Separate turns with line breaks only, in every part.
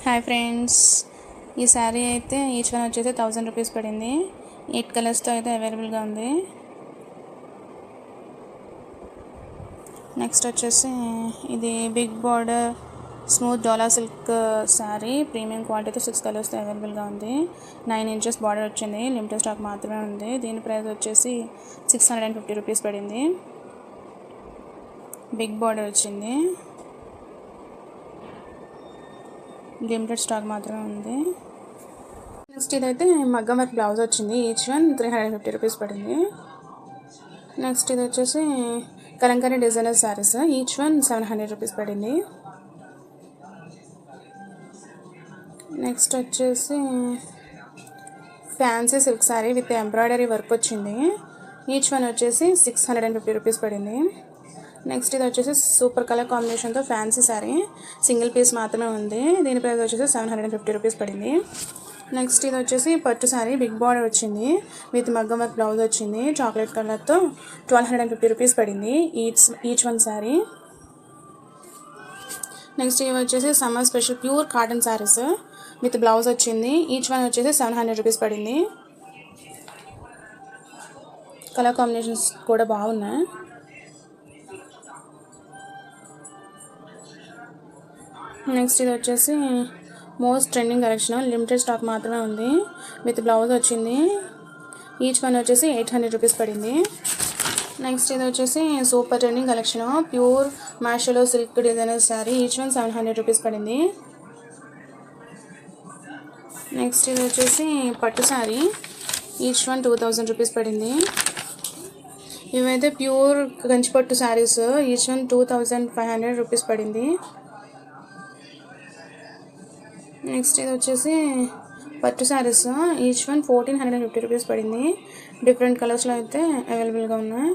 Hi friends, ఈ శారీ అయితే each one వచ్చేసి 1000 రూపీస్ పడింది. 8 కలర్స్తో అయితే అవైలబుల్గా ఉంది. నెక్స్ట్ వచ్చేసి ఇది big border smooth dola silk sari, premium క్వాలిటీతో 6 కలర్స్తో అవైలబుల్గా ఉంది. 9 ఇంచెస్ బార్డర్ వచ్చింది. లిమిటెడ్ స్టాక్ మాత్రమే ఉంది. దీని ప్రైస్ వచ్చేసి 650 రూపీస్ పడింది. బిగ్ బార్డర్ వచ్చింది. లిమిటెడ్ స్టాక్ మాత్రమే ఉంది. నెక్స్ట్ ఇదైతే మగ్గం వర్క్ బ్లౌజ్ వచ్చింది. ఈచ్ వన్ 350 రూపీస్ పడింది. నెక్స్ట్ ఇది వచ్చేసి Kalamkari designer saris, each one 700 rupees పడింది. నెక్స్ట్ వచ్చేసి fancy silk sari with embroidery work వచ్చింది. ఈచ్ వన్ వచ్చేసి 650 రూపీస్ పడింది. నెక్స్ట్ ఇది వచ్చేసి సూపర్ కలర్ కాంబినేషన్తో ఫ్యాన్సీ శారీ, సింగిల్ పీస్ మాత్రమే ఉంది. దీని ప్రైస్ వచ్చేసి 750 రూపీస్ పడింది. నెక్స్ట్ ఇది వచ్చేసి పట్టు శారీ, బిగ్ బార్డర్ వచ్చింది విత్ మగ్గం వర్క్ బ్లౌజ్ వచ్చింది. చాక్లెట్ కలర్తో 1250 రూపీస్ పడింది ఈచ్ వన్ శారీ. నెక్స్ట్ ఇవి వచ్చేసి summer special pure cotton saris with blouse వచ్చింది. ఈచ్ వన్ వచ్చేసి 700 రూపీస్ పడింది. కలర్ కాంబినేషన్స్ కూడా బాగున్నాయి. నెక్స్ట్ ఇది వచ్చేసి most trending collection, limited stock మాత్రమే ఉంది. విత్ బ్లౌజ్ వచ్చింది. ఈచ్ వన్ వచ్చేసి 800 రూపీస్ పడింది. నెక్స్ట్ ఇది వచ్చేసి సూపర్ ట్రెండింగ్ కలెక్షన్, ప్యూర్ మ్యాషలో silk designer sari, each one 700 rupees పడింది. నెక్స్ట్ ఇది వచ్చేసి పట్టు శారీ, ఈచ్ వన్ 2000 రూపీస్ పడింది. ఇవైతే ప్యూర్ కంచిపట్టు శారీస్, ఈచ్ వన్ 2500 రూపీస్ పడింది. నెక్స్ట్ ఇది వచ్చేసి పట్టు శారీస్, ఈచ్ వన్ 1450 రూపీస్ పడింది. డిఫరెంట్ కలర్స్లో అయితే అవైలబుల్గా ఉన్నాయి.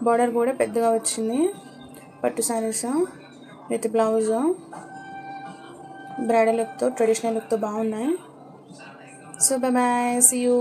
బార్డర్ కూడా పెద్దగా వచ్చింది. పట్టు శారీస్ విత్ బ్లౌజ్ బ్రైడల్ లుక్తో, ట్రెడిషనల్ లుక్తో బాగున్నాయి. So bye, see you.